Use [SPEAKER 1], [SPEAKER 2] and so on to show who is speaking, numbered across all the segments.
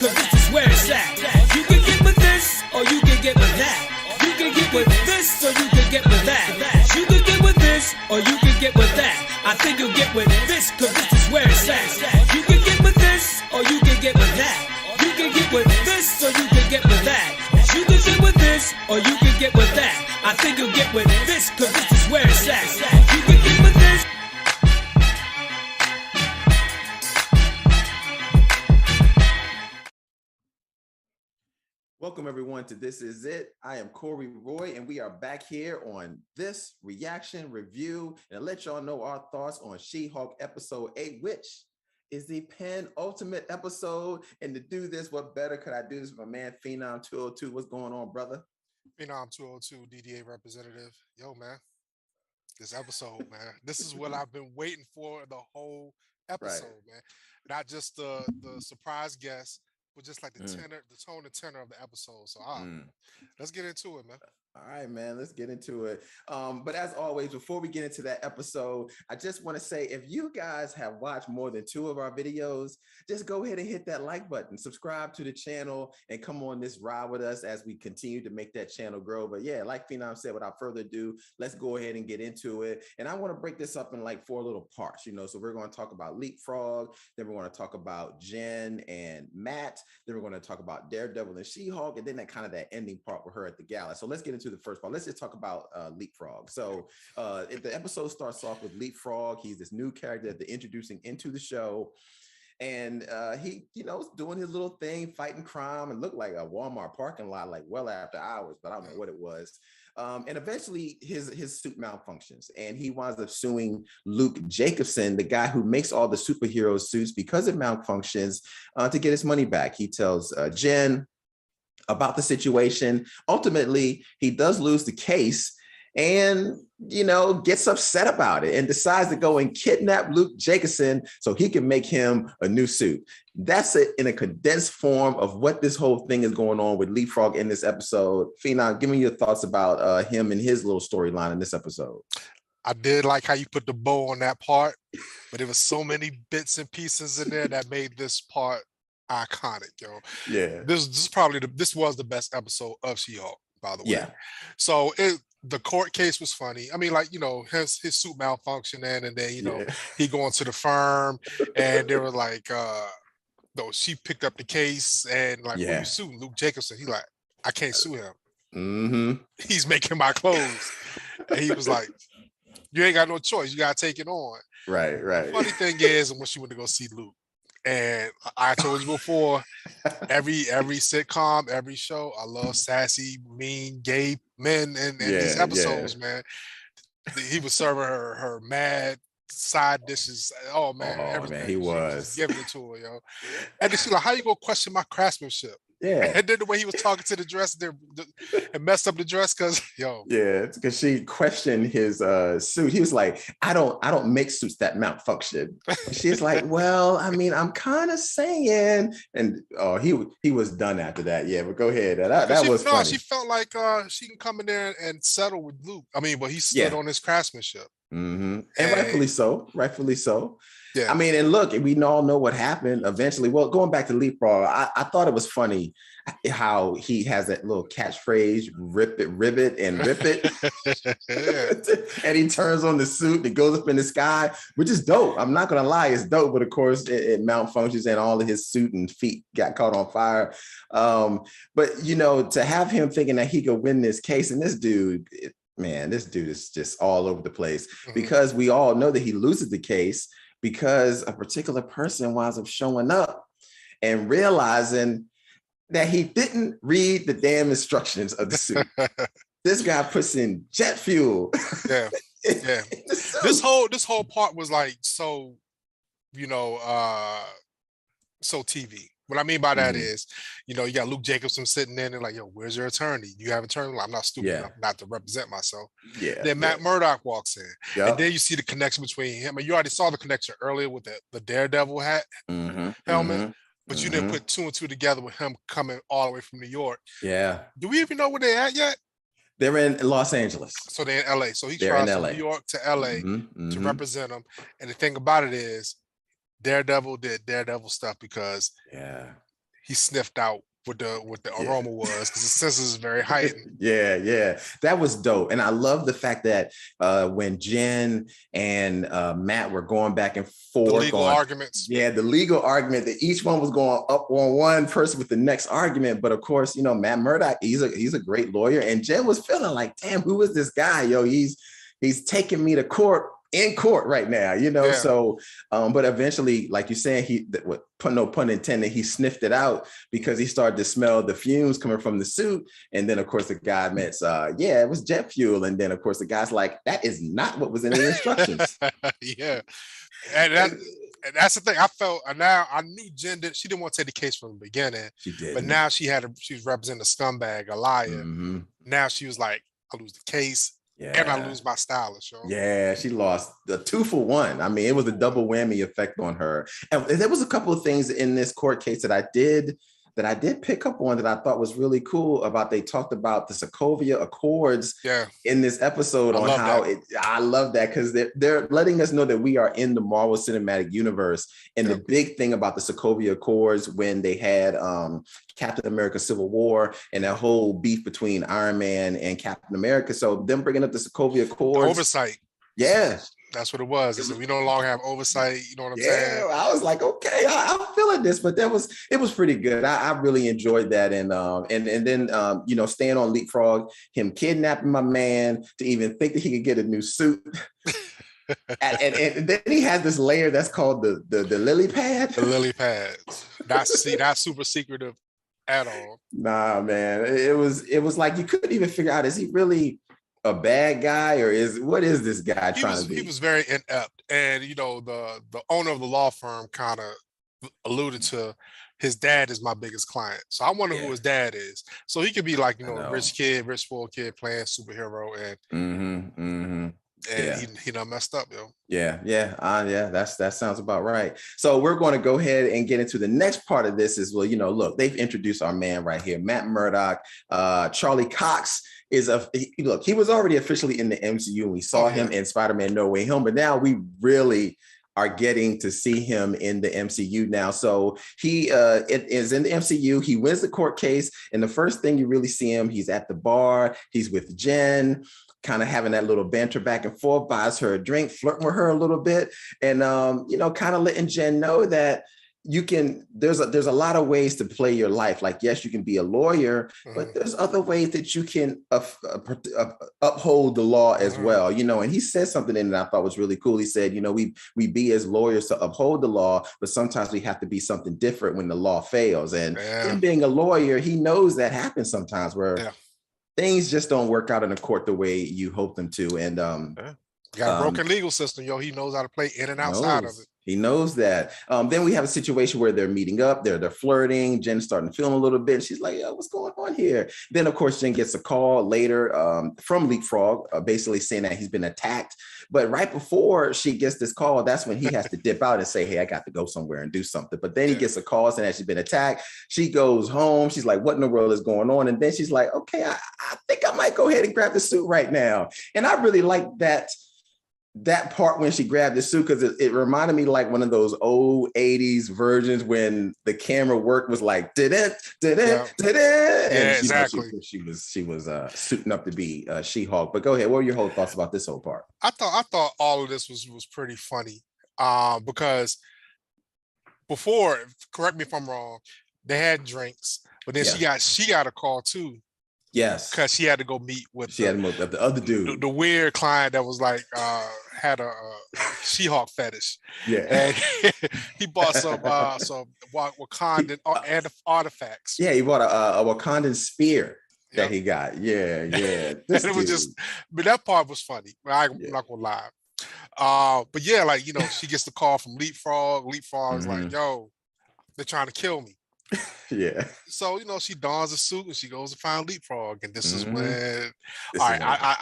[SPEAKER 1] Cause this is where it's at. You can get with this, or you can get with that. You can get with this, or you can get with that. You can get with this, or you can get with that. I think you'll get with this, cause this is where it's at. You can get with this, or you can get with that. You can get with this, or you can get with that. You can get with this, or you can get with that. I think you'll get with this, cause this is where it's at. You can get with this.
[SPEAKER 2] Welcome everyone to This Is It. I am Corey Roy, and we are back here on this reaction review, and to let y'all know our thoughts on She-Hulk episode 8, which is the penultimate episode. And to do this, what better could I do this with my man Phenom 202? What's going on, brother?
[SPEAKER 3] Phenom 202, DDA representative. Yo, man, this episode, man, this is what I've been waiting for the whole episode, man. Not just the surprise guest, but just like the tenor, the tone and tenor of the episode. So let's get into it, man.
[SPEAKER 2] All right, man, let's get into it. But as always, before we get into that episode, I just want to say, if you guys have watched more than 2 of our videos, just go ahead and hit that like button, subscribe to the channel, and come on this ride with us as we continue to make that channel grow. But yeah, like Phenom said, without further ado, let's go ahead and get into it. And I want to break this up in like 4 little parts, you know. So we're going to talk about Leapfrog, then we're going to talk about Jen and Matt, then we're going to talk about Daredevil and She-Hulk, and then that ending part with her at the gala. So let's get into the first part. Let's just talk about Leapfrog. So if the episode starts off with Leapfrog, he's this new character that they're introducing into the show. And he, is doing his little thing, fighting crime, and looked like a Walmart parking lot, like well after hours, but I don't know what it was. And eventually his suit malfunctions, and he winds up suing Luke Jacobson, the guy who makes all the superhero suits, because it malfunctions, to get his money back. He tells Jen about the situation. Ultimately, he does lose the case and, gets upset about it and decides to go and kidnap Luke Jacobson so he can make him a new suit. That's it in a condensed form of what this whole thing is going on with Leapfrog in this episode. Phenom, give me your thoughts about him and his little storyline in this episode.
[SPEAKER 3] I did like how you put the bow on that part, but there was so many bits and pieces in there that made this part iconic, yo.
[SPEAKER 2] Yeah.
[SPEAKER 3] This was the best episode of She-Hulk, by the way.
[SPEAKER 2] Yeah.
[SPEAKER 3] So the court case was funny. I mean, like, his suit malfunctioning, and then, he going to the firm, and they were like, she picked up the case, and like, who you suing? Luke Jacobson. He like, I can't sue him.
[SPEAKER 2] Mm-hmm.
[SPEAKER 3] He's making my clothes. And he was like, you ain't got no choice. You got to take it on.
[SPEAKER 2] Right.
[SPEAKER 3] The funny thing is, when she went to go see Luke, and I told you before, every sitcom, every show, I love sassy, mean, gay men in these episodes, man. He was serving her mad side dishes. Oh man, everything.
[SPEAKER 2] He was
[SPEAKER 3] giving it to her, yo. And then she's like, "How you gonna question my craftsmanship?"
[SPEAKER 2] Yeah.
[SPEAKER 3] And then the way he was talking to the dress there and messed up the dress, because
[SPEAKER 2] because she questioned his suit. He was like, I don't make suits that malfunction. She's like, well, I mean, I'm kind of saying, and he was done after that. Yeah, but go ahead. That was funny.
[SPEAKER 3] She felt like she can come in there and settle with Luke. I mean, but he stood on his craftsmanship.
[SPEAKER 2] Mm-hmm. And rightfully so.
[SPEAKER 3] Yeah.
[SPEAKER 2] I mean, and look, we all know what happened eventually. Well, going back to Leapfrog, I thought it was funny how he has that little catchphrase, ribbit and rip it. And he turns on the suit and goes up in the sky, which is dope. I'm not going to lie, it's dope. But of course, it malfunctions and all of his suit and feet got caught on fire. But, to have him thinking that he could win this case, and this dude is just all over the place, because we all know that he loses the case because a particular person winds up showing up and realizing that he didn't read the damn instructions of the suit. This guy puts in jet fuel.
[SPEAKER 3] Yeah. This whole part was like so TV. What I mean by that is, you got Luke Jacobson sitting there and like, yo, where's your attorney? Do you have an attorney? I'm not stupid enough not to represent myself.
[SPEAKER 2] Yeah.
[SPEAKER 3] Then Matt Murdock walks in. Yep. And then you see the connection between him. And you already saw the connection earlier with the Daredevil hat, helmet. But you didn't put 2 and 2 together with him coming all the way from New York.
[SPEAKER 2] Yeah.
[SPEAKER 3] Do we even know where they're at yet?
[SPEAKER 2] They're in Los Angeles.
[SPEAKER 3] So they're in LA. So he tries from New York to LA to represent them. And the thing about it is, Daredevil did Daredevil stuff because he sniffed out what the aroma was, because the senses is very heightened.
[SPEAKER 2] Yeah. That was dope. And I love the fact that when Jen and Matt were going back and forth.
[SPEAKER 3] The legal arguments.
[SPEAKER 2] Yeah, the legal argument that each one was going up on one person with the next argument. But of course, Matt Murdock, he's a great lawyer. And Jen was feeling like, damn, who is this guy? Yo, he's taking me to court. In court right now,
[SPEAKER 3] Yeah.
[SPEAKER 2] So, but eventually, like you're saying, no pun intended, he sniffed it out because he started to smell the fumes coming from the suit. And then, of course, the guy admits, it was jet fuel. And then, of course, the guy's like, that is not what was in the instructions.
[SPEAKER 3] Yeah. And that's the thing. I felt, now I knew Jen she didn't want to take the case from the beginning.
[SPEAKER 2] She did.
[SPEAKER 3] But now she was representing a scumbag, a liar.
[SPEAKER 2] Mm-hmm.
[SPEAKER 3] Now she was like, I lose the case.
[SPEAKER 2] Yeah.
[SPEAKER 3] And I lose my stylist, yo.
[SPEAKER 2] Yeah, she lost the 2-for-1. I mean, it was a double whammy effect on her. And there was a couple of things in this court case that I did pick up on that I thought was really cool about. They talked about the Sokovia Accords in this episode on how I love that, because they're letting us know that we are in the Marvel Cinematic Universe. And the big thing about the Sokovia Accords, when they had Captain America Civil War and that whole beef between Iron Man and Captain America. So them bringing up the Sokovia Accords.
[SPEAKER 3] Oversight. Yeah. That's what it was. So we no longer have oversight. You know what I'm saying?
[SPEAKER 2] Yeah, I was like, okay, I'm feeling this, but it was pretty good. I really enjoyed that, and then staying on Leapfrog, him kidnapping my man to even think that he could get a new suit, and then he has this layer that's called the lily pad. The lily pads.
[SPEAKER 3] That's super secretive at all.
[SPEAKER 2] Nah, man, it was like you couldn't even figure out, is he really a bad guy, or what is this guy trying to be?
[SPEAKER 3] He was very inept, and the owner of the law firm kind of alluded to his dad is my biggest client. So I wonder who his dad is. So he could be like a rich spoiled kid playing superhero, and he done messed up, yo.
[SPEAKER 2] That sounds about right. So we're going to go ahead and get into the next part of this. Is look, they've introduced our man right here, Matt Murdock. Charlie Cox he was already officially in the MCU. We saw him in Spider-Man No Way Home, but now we really are getting to see him in the MCU now. So he is in the MCU. He wins the court case, and the first thing you really see him, he's at the bar. He's with Jen, kind of having that little banter back and forth, buys her a drink, flirting with her a little bit, and kind of letting Jen know that there's a lot of ways to play your life. Like, yes, you can be a lawyer, but there's other ways that you can uphold the law as well, and he said something in that I thought was really cool. He said, we be as lawyers to uphold the law, but sometimes we have to be something different when the law fails. And him being a lawyer, he knows that happens sometimes where things just don't work out in a court the way you hope them to. And
[SPEAKER 3] got a broken legal system, yo. He knows how to play in and outside of it.
[SPEAKER 2] He knows that. Then we have a situation where they're meeting up, they're flirting. Jen's starting to film a little bit. She's like, what's going on here? Then, of course, Jen gets a call later from Leapfrog, basically saying that he's been attacked. But right before she gets this call, that's when he has to dip out and say, hey, I got to go somewhere and do something. But then he gets a call saying that she's been attacked. She goes home. She's like, what in the world is going on? And then she's like, okay, I think I might go ahead and grab the suit right now. And I really like that part when she grabbed the suit, because it reminded me like one of those old 80s versions when the camera work was like
[SPEAKER 3] exactly.
[SPEAKER 2] She was suiting up to be She-Hulk. But go ahead, what were your whole thoughts about this whole part?
[SPEAKER 3] I thought all of this was pretty funny because before, correct me if I'm wrong, they had drinks, but then she got a call too.
[SPEAKER 2] Yes,
[SPEAKER 3] because she had to go meet with
[SPEAKER 2] the other dude,
[SPEAKER 3] the weird client that was like had a She-Hulk fetish.
[SPEAKER 2] Yeah,
[SPEAKER 3] and he bought some Wakandan artifacts.
[SPEAKER 2] Yeah, he bought a Wakandan spear that he got. Yeah.
[SPEAKER 3] And it was but that part was funny. I'm not gonna lie. But yeah, like she gets the call from Leapfrog. Leapfrog's like, yo, they're trying to kill me.
[SPEAKER 2] Yeah.
[SPEAKER 3] So she dons a suit and she goes to find Leapfrog, and this is when. I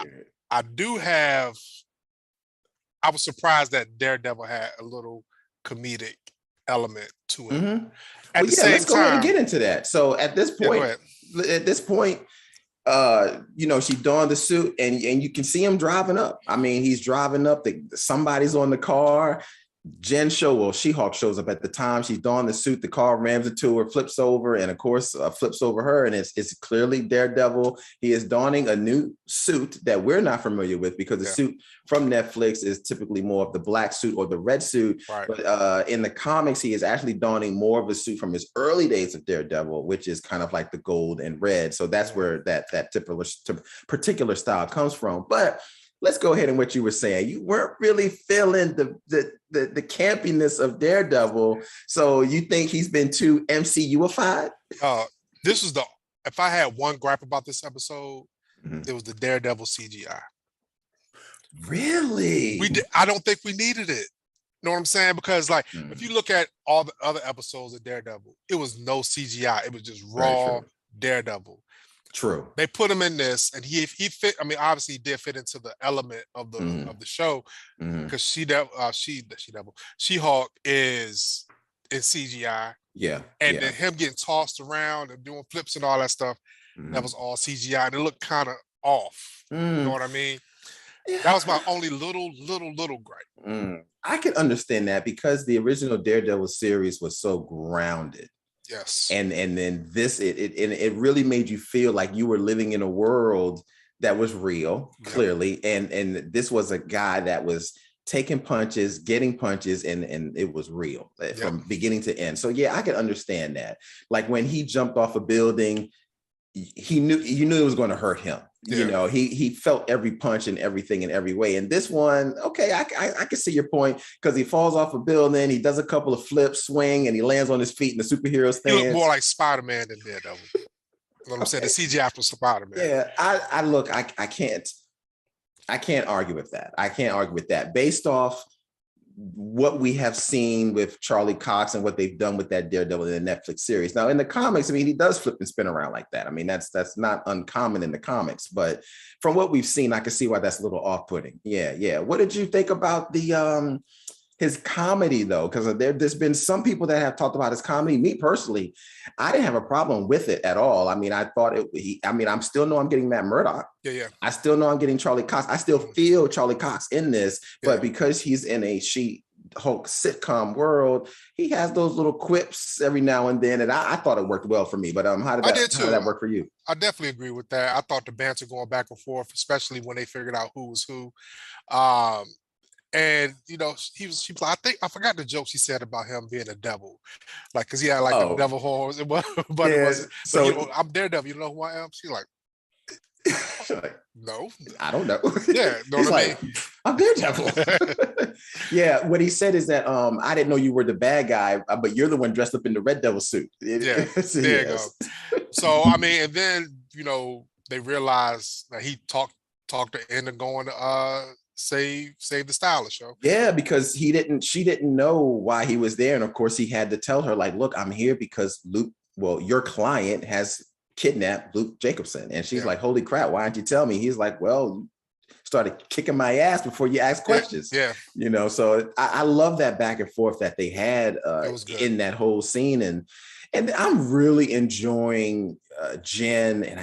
[SPEAKER 3] was surprised that Daredevil had a little comedic element to him.
[SPEAKER 2] Let's go ahead and get into that. So at this point, she donned the suit, and you can see him driving up. I mean, he's driving up. Somebody's on the car. She-Hulk shows up at the time. She's donned the suit. The car rams into her, flips over, and of course flips over her. And it's clearly Daredevil. He is donning a new suit that we're not familiar with because the suit from Netflix is typically more of the black suit or the red suit. Right. But in the comics, he is actually donning more of a suit from his early days of Daredevil, which is kind of like the gold and red. So that's where that particular style comes from. But let's go ahead and what you were saying. You weren't really feeling the campiness of Daredevil. So you think he's been too MCU-ified?
[SPEAKER 3] This was if I had one gripe about this episode, it was the Daredevil CGI.
[SPEAKER 2] Really?
[SPEAKER 3] I don't think we needed it. You know what I'm saying? Because if you look at all the other episodes of Daredevil, it was no CGI. It was just raw Daredevil.
[SPEAKER 2] True. They
[SPEAKER 3] put him in this, and he fit. I mean, obviously, he did fit into the element of the show because She-Hulk is in CGI.
[SPEAKER 2] Yeah,
[SPEAKER 3] and then him getting tossed around and doing flips and all that stuff, that was all CGI, and it looked kind of off. You know what I mean? Yeah. That was my only little gripe.
[SPEAKER 2] I can understand that because the original Daredevil series was so grounded.
[SPEAKER 3] Yes.
[SPEAKER 2] And then this, it really made you feel like you were living in a world that was real, clearly. And this was a guy that was taking punches, getting punches, and it was real from beginning to end. So I can understand that. Like when he jumped off a building, you knew it was going to hurt him. You know, he felt every punch and everything in every way. And this one, okay, I can see your point because he falls off a building, he does a couple of flips, swing, and he lands on his feet in the superhero stance.
[SPEAKER 3] He looked more like Spider-Man than Daredevil. You know what I'm saying? The CGI for Spider-Man.
[SPEAKER 2] Yeah, I can't argue with that. I can't argue with that based off what we have seen with Charlie Cox and what they've done with that Daredevil in the Netflix series. Now in the comics, I mean, he does flip and spin around like that. I mean, that's not uncommon in the comics, but from what we've seen, I can see why that's a little off-putting. Yeah. What did you think about his comedy though? Because there's been some people that have talked about his comedy. Me personally, I didn't have a problem with it at all. I mean, I thought I'm still know I'm getting Matt Murdock.
[SPEAKER 3] Yeah.
[SPEAKER 2] I still know I'm getting Charlie Cox. I still feel Charlie Cox in this, but because he's in a She-Hulk sitcom world, he has those little quips every now and then, and I thought it worked well for me. But how did that work for you?
[SPEAKER 3] I definitely agree with that. I thought the banter going back and forth, especially when they figured out who was who. And he was like, I forgot the joke she said about him being a devil, like because he had the devil horns, but it wasn't. So I'm Daredevil. You know who I am? She's like, no,
[SPEAKER 2] I don't know.
[SPEAKER 3] Yeah,
[SPEAKER 2] he's like, I'm Daredevil. Yeah, what he said is that I didn't know you were the bad guy, but you're the one dressed up in the Red Devil suit.
[SPEAKER 3] There you go. So I mean, and then they realized that he talked her into going to save the Stylish show.
[SPEAKER 2] Yeah, because she didn't know why he was there, and of course he had to tell her like, look, I'm here because your client has kidnapped Luke Jacobson. And she's like, holy crap, why didn't you tell me? He's like, well, you started kicking my ass before you asked questions. So I love that back and forth that they had in that whole scene. And I'm really enjoying Jen and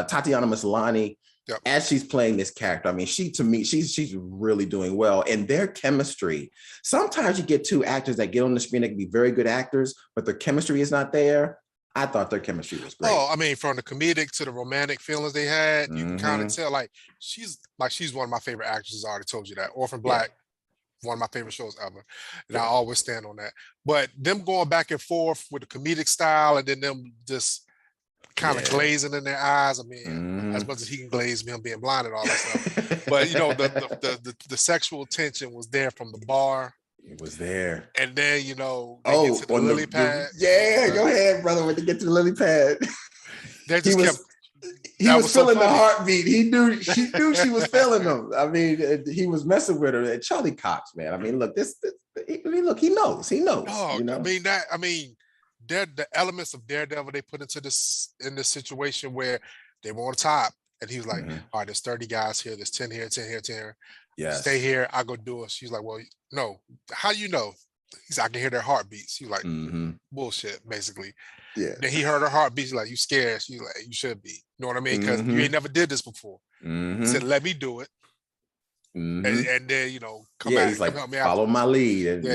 [SPEAKER 2] Tatiana Maslany as she's playing this character. I mean, she's really doing well. And their chemistry, sometimes you get two actors that get on the screen that can be very good actors, but their chemistry is not there. I thought their chemistry was great.
[SPEAKER 3] Oh, I mean, from the comedic to the romantic feelings they had, you can kind of tell. She's one of my favorite actresses. I already told you that. Orphan Black, one of my favorite shows ever, and I always stand on that. But them going back and forth with the comedic style, and then them just kind of glazing in their eyes. I mean, as much as he can glaze me, I'm being blind and all that stuff. But the sexual tension was there from the bar.
[SPEAKER 2] It was there.
[SPEAKER 3] And then, get to the lily pad.
[SPEAKER 2] Go ahead, brother, when they get to the lily pad. He was feeling the heartbeat. He knew she was feeling them. I mean, he was messing with her. And Charlie Cox, man. I mean, look, he knows. He knows.
[SPEAKER 3] Oh, the elements of Daredevil they put into this situation where they were on top. And he was like, all right, there's 30 guys here. There's 10 here, 10 here, 10 here.
[SPEAKER 2] Yes.
[SPEAKER 3] Stay here. I'll go do it. She's like, well, no. How do you know? He's like, I can hear their heartbeats. She's like, bullshit, basically.
[SPEAKER 2] Yeah.
[SPEAKER 3] Then he heard her heartbeat. She's like, you scared? She's like, you should be. You know what I mean? Because you ain't never did this before. He said, let me do it. and then
[SPEAKER 2] he's like, follow my lead,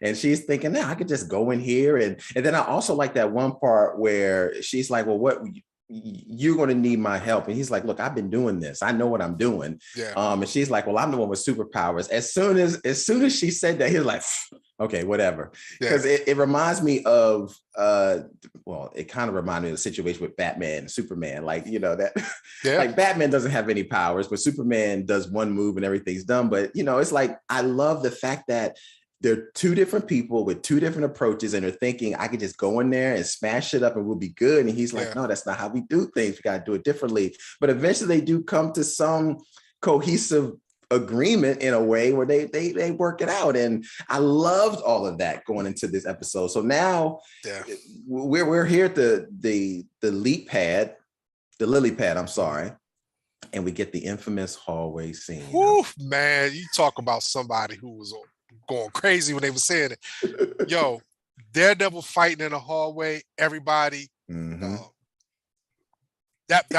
[SPEAKER 2] and she's thinking, I could just go in here, and then I also like that one part where she's like, well, what you're going to need my help, and he's like, look, I've been doing this, I know what I'm doing, and she's like, well, I'm the one with superpowers. As soon as she said that, he was like, okay, whatever, because it reminds me of it kind of reminded me of the situation with Batman and Superman, like like Batman doesn't have any powers, but Superman does one move and everything's done. But it's like, I love the fact that they're two different people with two different approaches, and they're thinking, I could just go in there and smash it up and we'll be good. And he's like, no, that's not how we do things. We got to do it differently. But eventually they do come to some cohesive agreement in a way where they work it out. And I loved all of that going into this episode. So now we're here at the lily pad, I'm sorry. And we get the infamous hallway scene.
[SPEAKER 3] Woo, man, you talk about somebody who was going crazy when they were saying it. Yo, Daredevil fighting in the hallway, everybody. That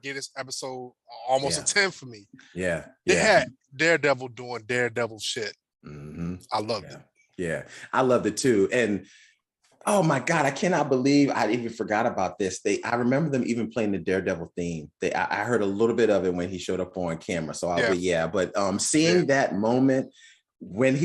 [SPEAKER 3] gave this episode almost a 10 for me.
[SPEAKER 2] They
[SPEAKER 3] had Daredevil doing Daredevil shit. I loved it.
[SPEAKER 2] Yeah, I loved it too. And oh my God, I cannot believe I even forgot about this. I remember them even playing the Daredevil theme. I heard a little bit of it when he showed up on camera. So but seeing that moment when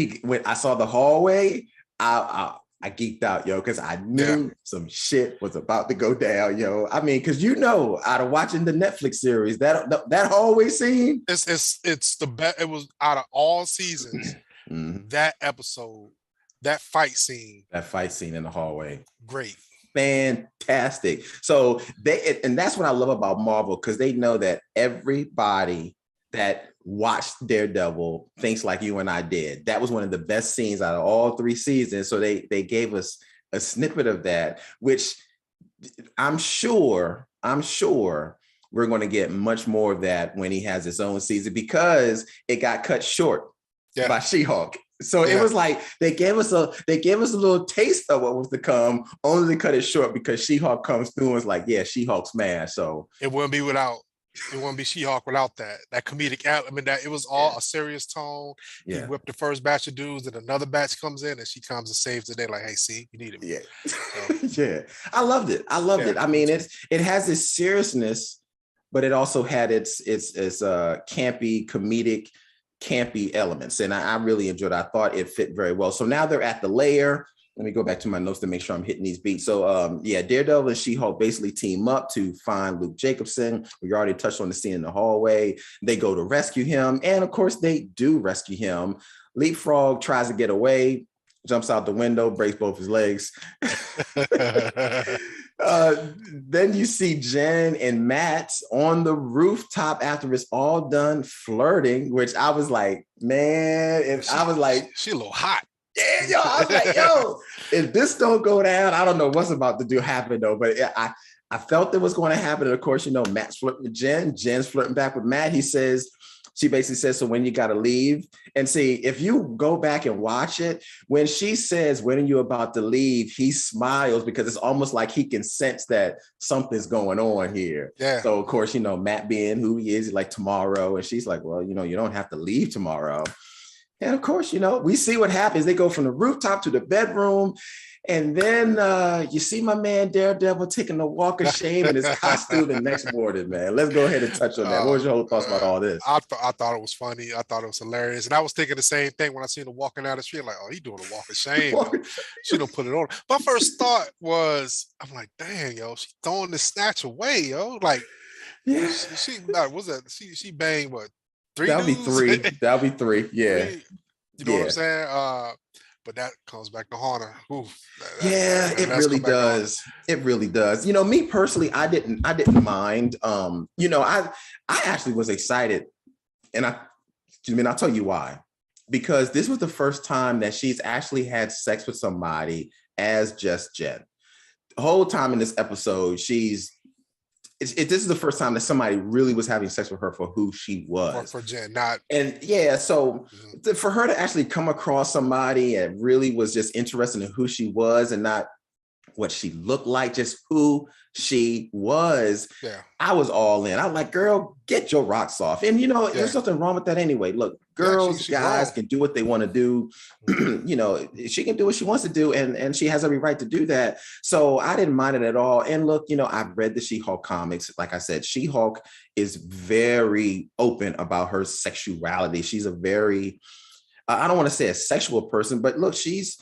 [SPEAKER 2] I saw the hallway, I geeked out, yo, because I knew some shit was about to go down, yo. I mean, because out of watching the Netflix series, that hallway scene,
[SPEAKER 3] it's the best. It was out of all seasons. That episode, that fight scene
[SPEAKER 2] in the hallway,
[SPEAKER 3] great,
[SPEAKER 2] fantastic. So and that's what I love about Marvel, because they know that everybody that watched Daredevil thinks like you and I did. That was one of the best scenes out of all 3 seasons. So they gave us a snippet of that, which I'm sure we're going to get much more of that when he has his own season, because it got cut short by She-Hulk. So it was like they gave us a little taste of what was to come, only to cut it short because She-Hulk comes through and was like, She-Hulk's mad. So
[SPEAKER 3] it wouldn't be She-Hulk without that comedic element. That it was all a serious tone. He whipped the first batch of dudes, and another batch comes in, and she comes and saves the day. Like, hey, see, you need him.
[SPEAKER 2] So. I loved it. I mean, it has this seriousness, but it also had its campy, campy elements, and I really enjoyed it. I thought it fit very well. So now they're at the lair. Let me go back to my notes to make sure I'm hitting these beats. So Daredevil and She-Hulk basically team up to find Luke Jacobson. We already touched on the scene in the hallway. They go to rescue him. And of course they do rescue him. Leapfrog tries to get away, jumps out the window, breaks both his legs. Then you see Jen and Matt on the rooftop after it's all done, flirting, which I was like, man, and I was like,
[SPEAKER 3] she a little hot.
[SPEAKER 2] Yeah, yo, I was like, if this don't go down, I don't know what's about to happen though. But I felt it was going to happen. And of course, Matt's flirting with Jen. Jen's flirting back with Matt. She basically says, so when you got to leave? And see, if you go back and watch it, when she says, when are you about to leave? He smiles because it's almost like he can sense that something's going on here. Yeah. So of course, Matt being who he is, like tomorrow. And she's like, well, you don't have to leave tomorrow. And of course, we see what happens. They go from the rooftop to the bedroom. And then you see my man Daredevil taking a walk of shame in his costume the next morning, man. Let's go ahead and touch on that. What was your whole thoughts about all this?
[SPEAKER 3] I thought it was funny. I thought it was hilarious. And I was thinking the same thing when I seen him walking down the street, like, oh, he doing a walk of shame. She don't put it on. My first thought was, I'm like, dang, yo, she throwing the snatch away, yo. Like, she banged what?
[SPEAKER 2] That'll be 3. That'll be 3. Yeah.
[SPEAKER 3] You know what I'm saying? But that comes back to haunt her.
[SPEAKER 2] It really does. It really does. Me personally, I didn't mind. I actually was excited, and I'll tell you why. Because this was the first time that she's actually had sex with somebody as just Jen. The whole time in this episode, this is the first time that somebody really was having sex with her for who she was.
[SPEAKER 3] For Jen, not.
[SPEAKER 2] And so for her to actually come across somebody and really was just interested in who she was and not what she looked like, just who she was.
[SPEAKER 3] Yeah.
[SPEAKER 2] I was all in. I was like, girl, get your rocks off. And there's nothing wrong with that anyway. Look, girls, guys can do what they want to do. She can do what she wants to do, and she has every right to do that. So I didn't mind it at all. And look, I've read the She-Hulk comics. Like I said, She-Hulk is very open about her sexuality. She's a very, I don't want to say a sexual person, but look, she's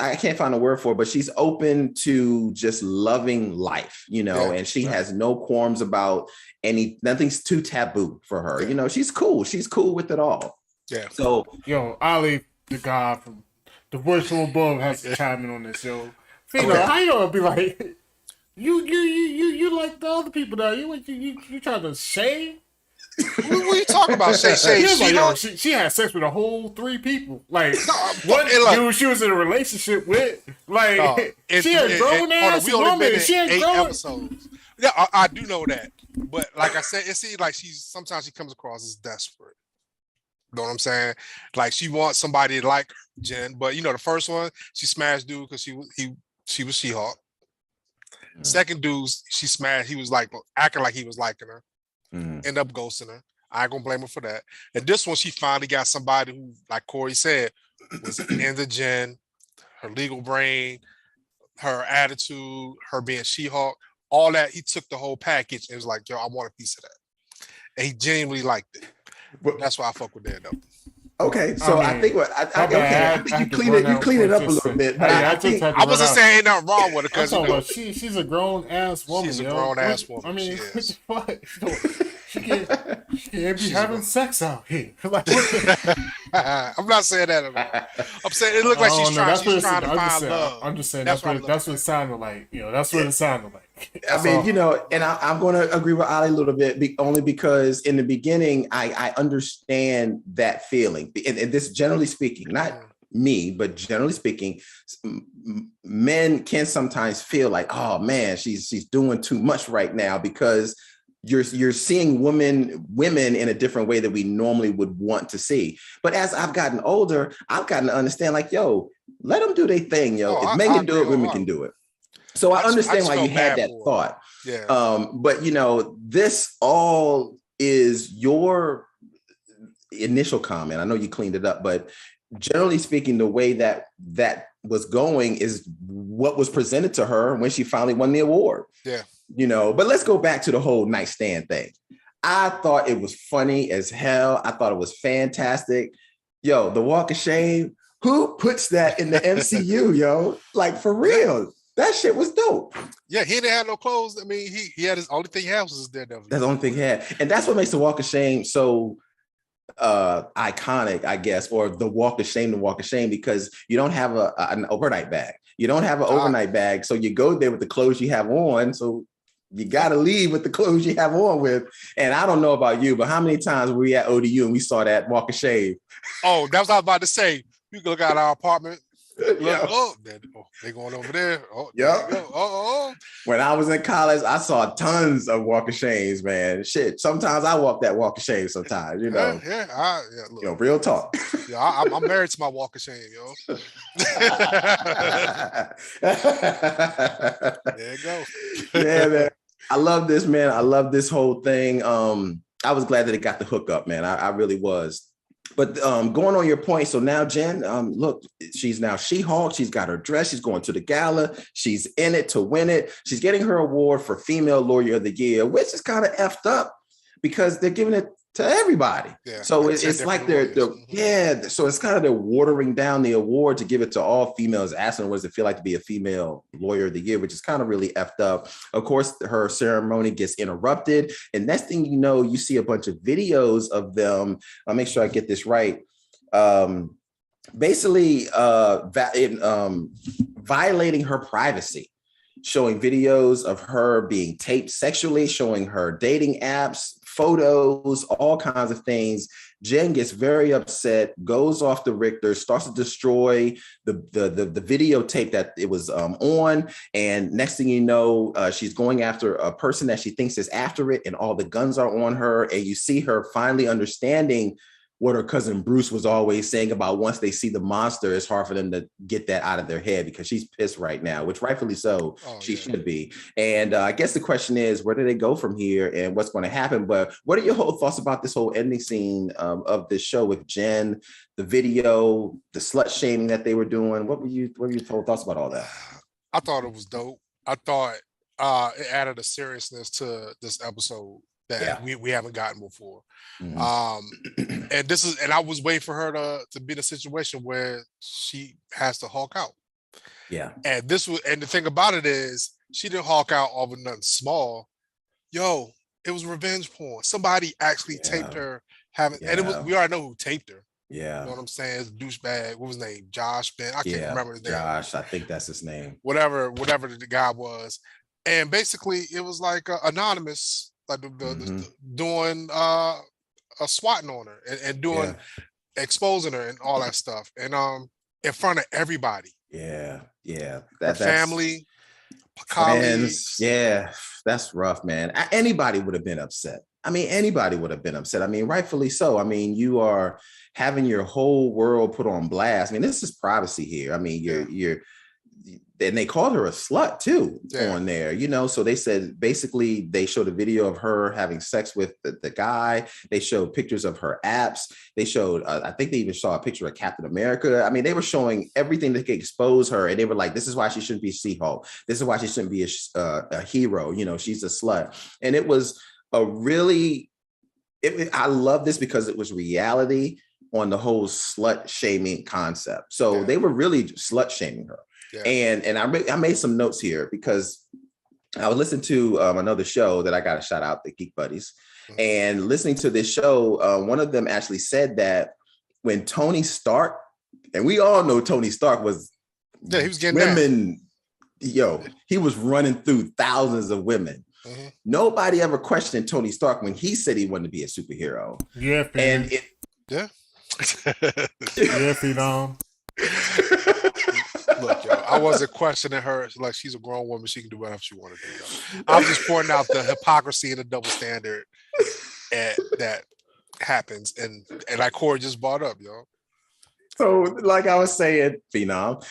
[SPEAKER 2] I can't find a word for it, but she's open to just loving life, and she has no qualms about nothing's too taboo for her.
[SPEAKER 3] Yeah.
[SPEAKER 2] She's cool. She's cool with it all.
[SPEAKER 3] Yeah.
[SPEAKER 2] So,
[SPEAKER 4] Ali, the guy from the voice from above, has to chime in on this, yo. How you gonna be like, you like the other people that you trying to shame?
[SPEAKER 3] What are you talking about?
[SPEAKER 4] She had sex with a whole 3 people. Like, one dude she was in a relationship with. Like, she a grown ass woman. She ain't 8
[SPEAKER 3] episodes. Yeah, I do know that. But like I said, it seems like sometimes she comes across as desperate. You know what I'm saying? Like, she wants somebody like Jen, but the first one, she smashed dude because she was She-Hulk. Mm. Second dude, she smashed. He was like acting like he was liking her. End up ghosting her. I ain't gonna blame her for that. And this one, she finally got somebody who, like Corey said, was into Jen, her legal brain, her attitude, her being She-Hulk, all that. He took the whole package and was like, yo, I want a piece of that. And he genuinely liked it. That's why I fuck with Daredevil.
[SPEAKER 2] Okay, so I think you clean it up a little bit.
[SPEAKER 3] I wasn't saying ain't nothing wrong with her because
[SPEAKER 4] she's a grown ass woman.
[SPEAKER 3] She's a grown ass woman.
[SPEAKER 4] I mean, what the fuck? She can't be having sex out here. Like,
[SPEAKER 3] I'm not saying that at all. I'm saying it looked like she's trying to find love.
[SPEAKER 4] I'm just saying that's what it sounded like. That's what it sounded like.
[SPEAKER 2] I mean, and I'm going to agree with Ali a little bit, only because in the beginning, I understand that feeling. And this, generally speaking, not me, but generally speaking, men can sometimes feel like, oh man, she's doing too much right now, because you're seeing women in a different way that we normally would want to see. But as I've gotten older, I've gotten to understand, like, yo, let them do their thing, yo. If men can do it, women can do it. So I understand why you had that thought.
[SPEAKER 3] Yeah.
[SPEAKER 2] But this all is your initial comment. I know you cleaned it up, but generally speaking, the way that was going is what was presented to her when she finally won the award.
[SPEAKER 3] Yeah.
[SPEAKER 2] But let's go back to the whole nightstand thing. I thought it was funny as hell. I thought it was fantastic. Yo, the walk of shame. Who puts that in the MCU, yo? Like, for real. That shit was dope.
[SPEAKER 3] Yeah, he didn't have no clothes. I mean, he had his only thing he had was his Daredevil.
[SPEAKER 2] That's the only thing he had. And that's what makes the walk of shame so iconic, I guess, or the walk of shame, because you don't have an overnight bag. You don't have an overnight bag. So you go there with the clothes you have on. So you got to leave with the clothes you have on with. And I don't know about you, but how many times were we at ODU and we saw that walk of shame?
[SPEAKER 3] Oh, that's what I was about to say. We could look at our apartment. Look, they going over there. Oh,
[SPEAKER 2] yeah.
[SPEAKER 3] Oh.
[SPEAKER 2] When I was in college, I saw tons of walk of shames, man. Shit. Sometimes I walk that walk of shame sometimes,
[SPEAKER 3] Look,
[SPEAKER 2] real talk.
[SPEAKER 3] Yeah, I'm married to my walk of shame, yo. There you go.
[SPEAKER 2] Yeah, man. I love this, man. I love this whole thing. I was glad that it got the hook up, man. I really was. But going on your point, so now Jen, look, she's now She-Hulk. She's got her dress. She's going to the gala. She's in it to win it. She's getting her award for Female Lawyer of the Year, which is kind of effed up because they're giving it to everybody.
[SPEAKER 3] Yeah,
[SPEAKER 2] so it's like so it's kind of they're watering down the award to give it to all females, asking what does it feel like to be a Female Lawyer of the Year, which is kind of really effed up. Of course, her ceremony gets interrupted, and next thing you know, you see a bunch of videos of them. I'll make sure I get this right. Basically violating her privacy, showing videos of her being taped sexually, showing her dating apps, photos, all kinds of things. Jen gets very upset, goes off the Richter, starts to destroy the videotape that it was on. And next thing you know, she's going after a person that she thinks is after it, and all the guns are on her. And you see her finally understanding what her cousin Bruce was always saying about once they see the monster, it's hard for them to get that out of their head because she's pissed right now, which rightfully so, she should be. And I guess the question is, where do they go from here and what's going to happen? But what are your whole thoughts about this whole ending scene of this show with Jen, the video, the slut shaming that they were doing? What were your thoughts about all that?
[SPEAKER 3] I thought it was dope. I thought it added a seriousness to this episode that we haven't gotten before. Mm-hmm. And I was waiting for her to be in a situation where she has to Hulk out.
[SPEAKER 2] Yeah.
[SPEAKER 3] And the thing about it is she didn't Hulk out over nothing small. Yo, it was revenge porn. Somebody actually taped her and we already know who taped her.
[SPEAKER 2] Yeah.
[SPEAKER 3] You know what I'm saying? It's a douchebag. What was his name? Josh Ben. I can't remember his name.
[SPEAKER 2] Josh, I think that's his name.
[SPEAKER 3] Whatever the guy was. And basically it was like anonymous, like doing a swatting on her and doing exposing her and all that stuff. And in front of everybody.
[SPEAKER 2] Yeah.
[SPEAKER 3] That's family, colleagues.
[SPEAKER 2] Yeah, that's rough, man. Anybody would have been upset. I mean, rightfully so. I mean, you are having your whole world put on blast. I mean, this is privacy here. I mean, you're and they called her a slut too on there, you know. So they said basically they showed a video of her having sex with the guy. They showed pictures of her apps. They showed, I think they even saw a picture of Captain America. I mean, they were showing everything that could expose her, and they were like, "This is why she shouldn't be She-Hulk. This is why she shouldn't be a hero. You know, she's a slut." And it was a really, I love this because it was reality on the whole slut shaming concept. So they were really slut shaming her. Yeah. And I made some notes here because I was listening to another show that I got to shout out, the Geek Buddies. Mm-hmm. And listening to this show, one of them actually said that when Tony Stark, and we all know Tony Stark was
[SPEAKER 3] he was getting
[SPEAKER 2] women, he was running through thousands of women. Mm-hmm. Nobody ever questioned Tony Stark when he said he wanted to be a superhero.
[SPEAKER 4] Yeah,
[SPEAKER 2] and
[SPEAKER 3] yeah,
[SPEAKER 4] phenom.
[SPEAKER 3] Look, yo, I wasn't questioning her. Like, she's a grown woman; she can do whatever she wants to do. Yo. I'm just pointing out the hypocrisy and the double standard that happens, and like Corey just brought up, yo.
[SPEAKER 2] So, like I was saying, phenom.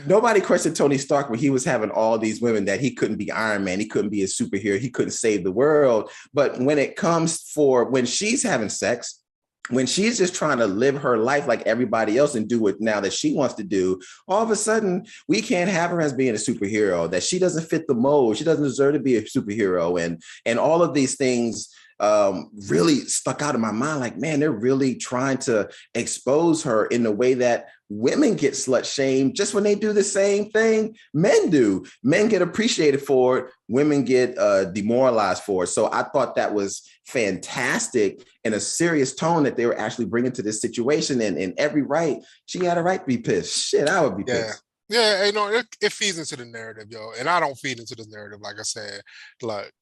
[SPEAKER 2] Nobody questioned Tony Stark when he was having all these women that he couldn't be Iron Man, he couldn't be a superhero, he couldn't save the world. But when it comes when she's having sex, when she's just trying to live her life like everybody else and do it now that she wants to do, all of a sudden we can't have her as being a superhero, that she doesn't fit the mold. She doesn't deserve to be a superhero. And all of these things really stuck out in my mind. Like, man, they're really trying to expose her in the way that women get slut shamed just when they do the same thing men do. Men get appreciated for it. Women get demoralized for it. So I thought that was fantastic and a serious tone that they were actually bringing to this situation. And in every right, she had a right to be pissed. Shit, I would be pissed.
[SPEAKER 3] Yeah, you know, it feeds into the narrative, yo. And I don't feed into the narrative, like I said. Like,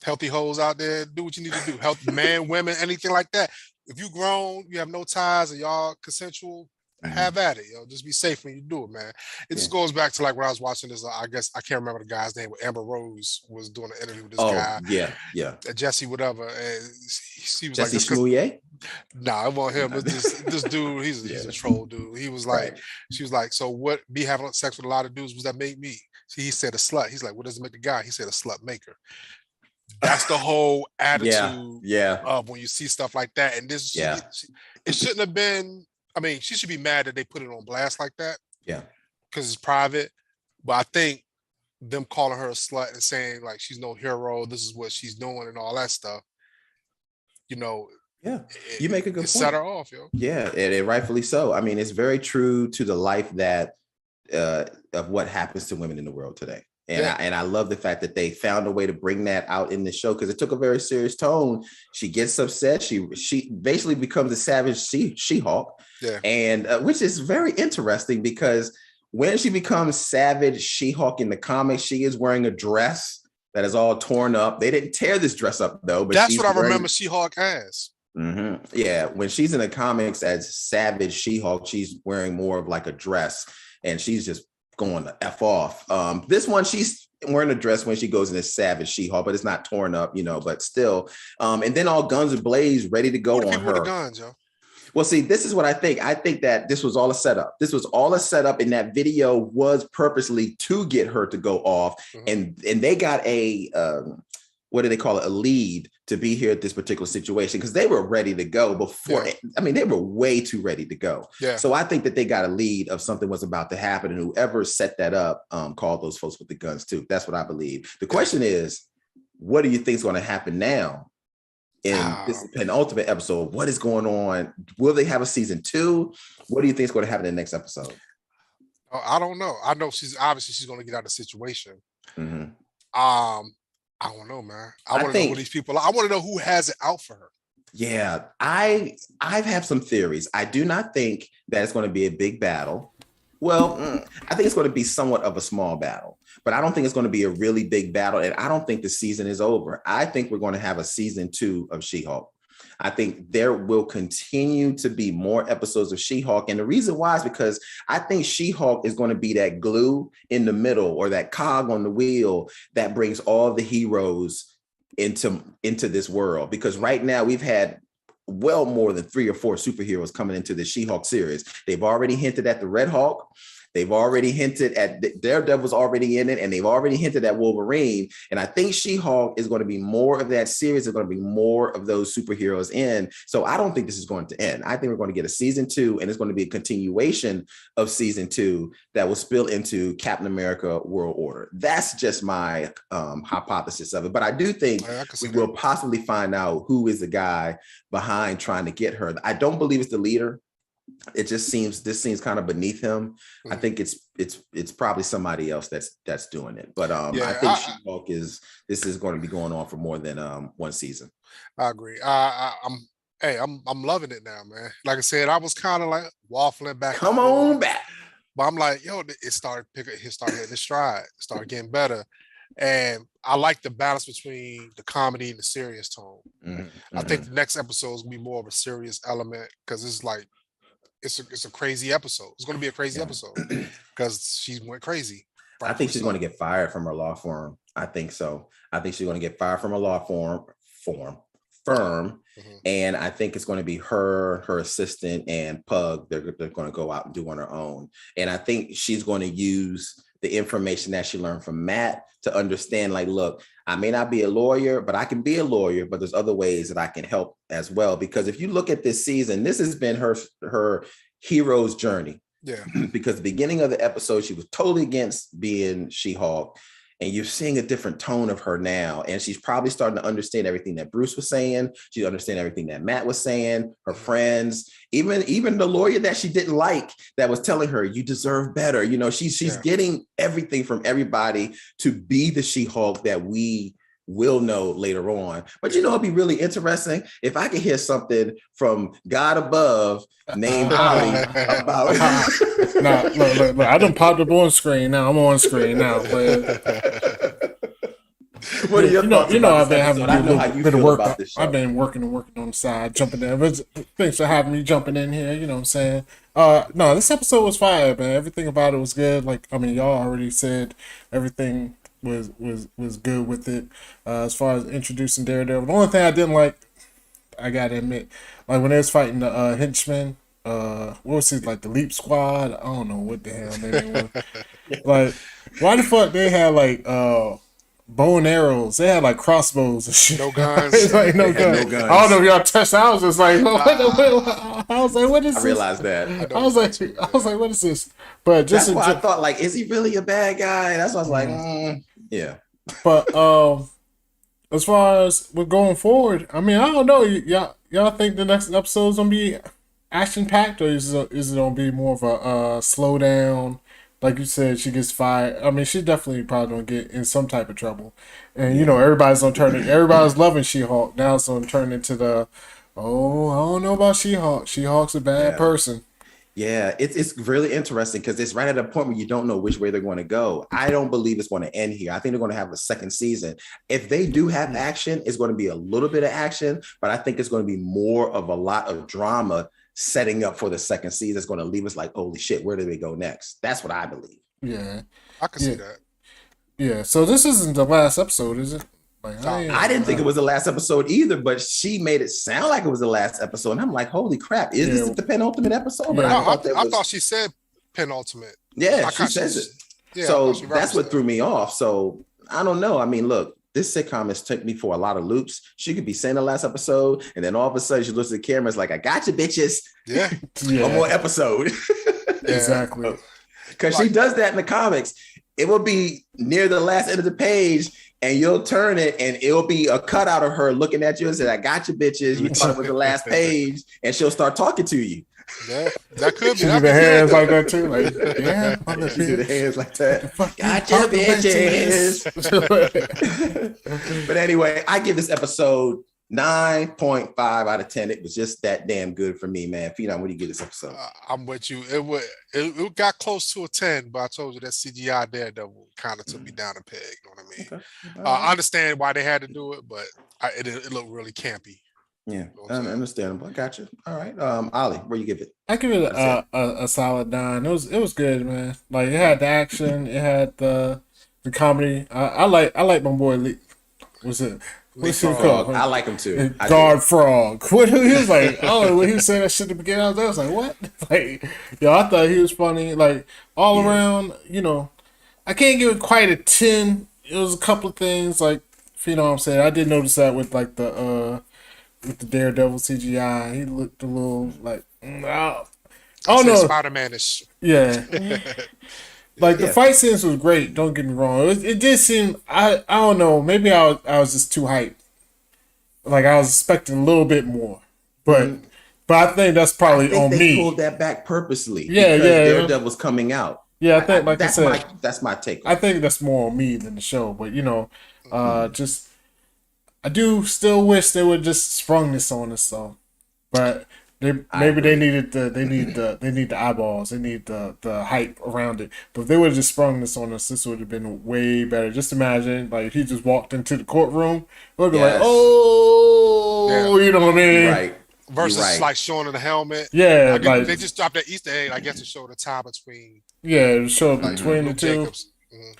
[SPEAKER 3] healthy hoes out there, do what you need to do. Healthy men, women, anything like that. If you grown, you have no ties, and y'all consensual, have at it, yo. Just be safe when you do it, man. It just goes back to like when I was watching this. I guess I can't remember the guy's name, but Amber Rose was doing an interview with this guy.
[SPEAKER 2] Yeah.
[SPEAKER 3] Jesse, whatever. And he was
[SPEAKER 2] Jesse
[SPEAKER 3] like,
[SPEAKER 2] Smouye?
[SPEAKER 3] Nah, it wasn't him. It's this dude, he's a troll dude. He was like, she was like, so what? Be having sex with a lot of dudes, was that make me? See, he said a slut. He's like, what does it make a guy? He said a slut maker. That's the whole attitude of when you see stuff like that. And this, it shouldn't have been. I mean, she should be mad that they put it on blast like that. Yeah, because it's private. But I think them calling her a slut and saying like she's no hero, this is what she's doing, and all that stuff. You know.
[SPEAKER 2] Yeah, you make a good point.
[SPEAKER 3] Set her off, yo.
[SPEAKER 2] Yeah, and rightfully so. I mean, it's very true to the life that of what happens to women in the world today. And I love the fact that they found a way to bring that out in the show because it took a very serious tone. She gets upset. She basically becomes a savage She-Hulk, and which is very interesting because when she becomes savage She-Hulk in the comics, she is wearing a dress that is all torn up. They didn't tear this dress up though, but
[SPEAKER 3] that's what I remember She-Hulk as.
[SPEAKER 2] Mm-hmm. Yeah, when she's in the comics as savage She-Hulk, she's wearing more of like a dress, and she's just going to F off. This one, she's wearing a dress when she goes in this savage She-Hulk, but it's not torn up, but still. And then all guns are blazed, ready to go on her.
[SPEAKER 3] With the guns, yo.
[SPEAKER 2] Well, see, this is what I think. I think that this was all a setup. This was all a setup, and that video was purposely to get her to go off. And they got a what do they call it? A lead to be here at this particular situation because they were ready to go before. Yeah. I mean, they were way too ready to go. Yeah. So I think that they got a lead of something was about to happen, and whoever set that up called those folks with the guns too. That's what I believe. The question is, what do you think is going to happen now? In this penultimate episode, what is going on? Will they have a season 2? What do you think is going to happen in the next episode?
[SPEAKER 3] I don't know. I know she's going to get out of the situation. I don't know, man. I want to know who these people are. I want to know who has it out for her.
[SPEAKER 2] Yeah, I've had some theories. I do not think that it's going to be a big battle. Well, I think it's going to be somewhat of a small battle, but I don't think it's going to be a really big battle. And I don't think the season is over. I think we're going to have a season 2 of She-Hulk. I think there will continue to be more episodes of She-Hulk. And the reason why is because I think She-Hulk is going to be that glue in the middle or that cog on the wheel that brings all the heroes into this world. Because right now we've had well more than 3 or 4 superheroes coming into the She-Hulk series. They've already hinted at the Red Hulk. They've already hinted at Daredevil's already in it, and they've already hinted at Wolverine. And I think She-Hulk is going to be more of that series. There's going to be more of those superheroes in. So I don't think this is going to end. I think we're going to get a season 2, and it's going to be a continuation of season 2 that will spill into Captain America World Order. That's just my hypothesis of it. But I do think we will possibly find out who is the guy behind trying to get her. I don't believe it's the leader. This seems kind of beneath him. I think it's probably somebody else that's doing it. But I think She-Hulk this is going to be going on for more than one season.
[SPEAKER 3] I agree. I'm loving it now, man. Like I said, I was kind of like waffling back.
[SPEAKER 2] Come on back.
[SPEAKER 3] But I'm like, yo, it started hitting its stride, started getting better. And I like the balance between the comedy and the serious tone. I think the next episode is gonna be more of a serious element because it's like it's a crazy episode. It's going to be a crazy episode because she went crazy.
[SPEAKER 2] I think she's going to get fired from her law firm. I think so. I think she's going to get fired from her law firm. And I think it's going to be her assistant, and Pug. They're going to go out and do on their own. And I think she's going to use the information that she learned from Matt to understand, like, look, I may not be a lawyer, but I can be a lawyer, but there's other ways that I can help as well. Because if you look at this season, this has been her hero's journey.
[SPEAKER 3] Yeah.
[SPEAKER 2] Because the beginning of the episode, she was totally against being She-Hulk. And you're seeing a different tone of her now. And she's probably starting to understand everything that Bruce was saying. She's understanding everything that Matt was saying, her friends, even the lawyer that she didn't like that was telling her, you deserve better. She's getting everything from everybody to be the She-Hulk that we will know later on. But it'd be really interesting if I could hear something from God above named Holly about
[SPEAKER 4] look, I done popped up on screen now. I'm on screen now.
[SPEAKER 2] What are your thoughts?
[SPEAKER 4] I've been having a little bit of work. I've been working on the side, jumping in. But thanks for having me jumping in here. You know what I'm saying? No, this episode was fire, man. Everything about it was good. Y'all already said everything was good with it. As far as introducing Daredevil, the only thing I didn't like, I gotta admit, like when they was fighting the henchmen, what was it, like the Leap Squad? I don't know what the hell they were. Like, why the fuck they had like bow and arrows? They had like crossbows and shit.
[SPEAKER 3] No guns.
[SPEAKER 4] It's like no guns. I don't know if y'all touched. I was just like, I was like, what is this?
[SPEAKER 2] I realized that.
[SPEAKER 4] I was like, what is this? But just
[SPEAKER 2] that's why I thought, like, is he really a bad guy? That's why I was like, yeah.
[SPEAKER 4] But as far as we're going forward, I mean, I don't know. Y'all think the next episode is gonna be action packed, or is it gonna be more of a slow down? Like you said, she gets fired. I mean, she definitely probably gonna get in some type of trouble, and everybody's gonna turn it. Everybody's loving She-Hulk. Now it's gonna turn into I don't know about She-Hulk. She-Hulk's a bad person.
[SPEAKER 2] Yeah, it's really interesting because it's right at a point where you don't know which way they're going to go. I don't believe it's going to end here. I think they're going to have a second season. If they do have action, it's going to be a little bit of action, but I think it's going to be more of a lot of drama setting up for the second season. It's going to leave us like, holy shit, where do they go next? That's what I believe.
[SPEAKER 4] Yeah.
[SPEAKER 3] I can see that.
[SPEAKER 4] Yeah. So this isn't the last episode, is it? Like,
[SPEAKER 2] I didn't think it was the last episode either, but she made it sound like it was the last episode. And I'm like, holy crap, is this the penultimate episode? But
[SPEAKER 3] I thought she said penultimate.
[SPEAKER 2] Yeah, she says it. Yeah, so that's what threw me off. So I don't know. I mean, look, this sitcom has took me for a lot of loops. She could be saying the last episode, and then all of a sudden she looks at the camera, it's like, I got you, bitches.
[SPEAKER 3] Yeah.
[SPEAKER 2] One more episode.
[SPEAKER 4] Exactly.
[SPEAKER 2] Because she does that in the comics. It will be near the last end of the page, and you'll turn it, and it'll be a cutout of her looking at you and say, I got you, bitches. You thought it was the last page, and she'll start talking to you.
[SPEAKER 3] Yeah, that could be.
[SPEAKER 4] She do the hands like that too. Like, yeah,
[SPEAKER 2] she do the hands like that. Got you, bitches. But anyway, I give this episode 9.5 out of 10. It was just that damn good for me, man. Phenom, what do you give this episode?
[SPEAKER 3] I'm with you. It got close to a 10, but I told you that CGI Daredevil kind of took me down a peg. You know what I mean? Okay. I understand why they had to do it, but it looked really campy.
[SPEAKER 2] Yeah, understandable. I got you. All right, Ollie, where you give it?
[SPEAKER 4] I give it a solid 9. It was good, man. Like, it had the action, it had the comedy. I like my boy Lee. What's it called?
[SPEAKER 2] I like him too.
[SPEAKER 4] Guard Frog. What he was like? Oh, when he was saying that shit at the beginning, I was like, what? Like, yo, I thought he was funny. Like, all around, you know, I can't give it quite a 10. It was a couple of things like, you know what I'm saying. I did notice that with like the Daredevil CGI, he looked a little like, I don't know,
[SPEAKER 3] Spider-Man-ish.
[SPEAKER 4] Yeah. Like, the fight scenes was great. Don't get me wrong. It did seem, I don't know. Maybe I was just too hyped. Like, I was expecting a little bit more, but I think that's probably on me.
[SPEAKER 2] They pulled that back purposely.
[SPEAKER 4] Yeah,
[SPEAKER 2] because Daredevil's coming out.
[SPEAKER 4] Yeah, I think like
[SPEAKER 2] that's
[SPEAKER 4] I said,
[SPEAKER 2] that's my take.
[SPEAKER 4] I think that's more on me than the show. But you know, just I do still wish they would just sprung this on us though. But they need the eyeballs, they need the hype around it. But if they would have just sprung this on us, this would have been way better. Just imagine, like, if he just walked into the courtroom, it would be like, you know what I mean?
[SPEAKER 2] Right.
[SPEAKER 3] Versus like showing the helmet.
[SPEAKER 4] Yeah,
[SPEAKER 3] like, they just dropped that Easter egg, I guess, to show the tie between.
[SPEAKER 4] Yeah, to show between the two.
[SPEAKER 3] Jacobs.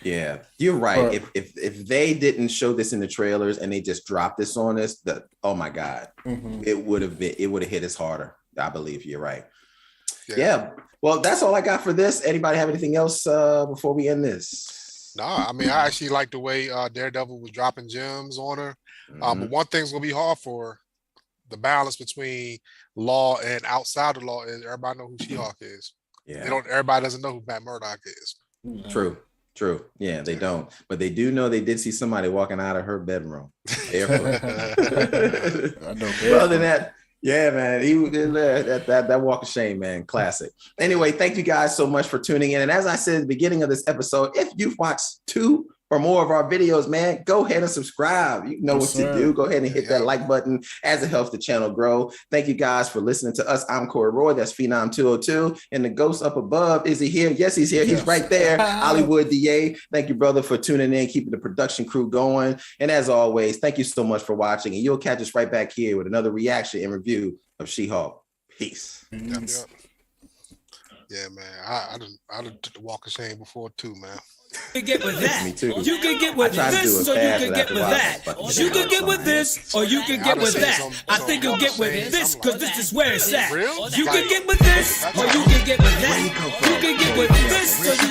[SPEAKER 2] Yeah, you're right. But if they didn't show this in the trailers and they just dropped this on us, oh my God, it would have hit us harder. I believe you're right. Yeah. Well, that's all I got for this. Anybody have anything else before we end this?
[SPEAKER 3] No, I mean, I actually like the way Daredevil was dropping gems on her. But one thing's gonna be hard for her, the balance between law and outside the law is everybody know who She-Hulk is. Yeah. Everybody doesn't know who Matt Murdock is.
[SPEAKER 2] True. Yeah, they don't. But they do know they did see somebody walking out of her bedroom. Barefoot. Well, than that, yeah, man. He that walk of shame, man. Classic. Anyway, thank you guys so much for tuning in. And as I said at the beginning of this episode, if you've watched 2 or more of our videos, man, go ahead and subscribe. You know what to do. Go ahead and hit that like button as it helps the channel grow. Thank you guys for listening to us. I'm Corey Roy. That's Phenom 202. And the ghost up above, is he here? Yes, he's here. He's right there. Hollywood DA. Thank you, brother, for tuning in, keeping the production crew going. And as always, thank you so much for watching. And you'll catch us right back here with another reaction and review of She-Hulk. Peace.
[SPEAKER 3] Yep. Yeah, man. I done took the walk of shame before too, man.
[SPEAKER 1] You can get with that.
[SPEAKER 2] Me too.
[SPEAKER 1] You can get with this, or you can get with that. You can get with this, or you can get with that. I think you'll get with this, because this is where it's at. You can get with this, or you can get with that. You can get with this, or you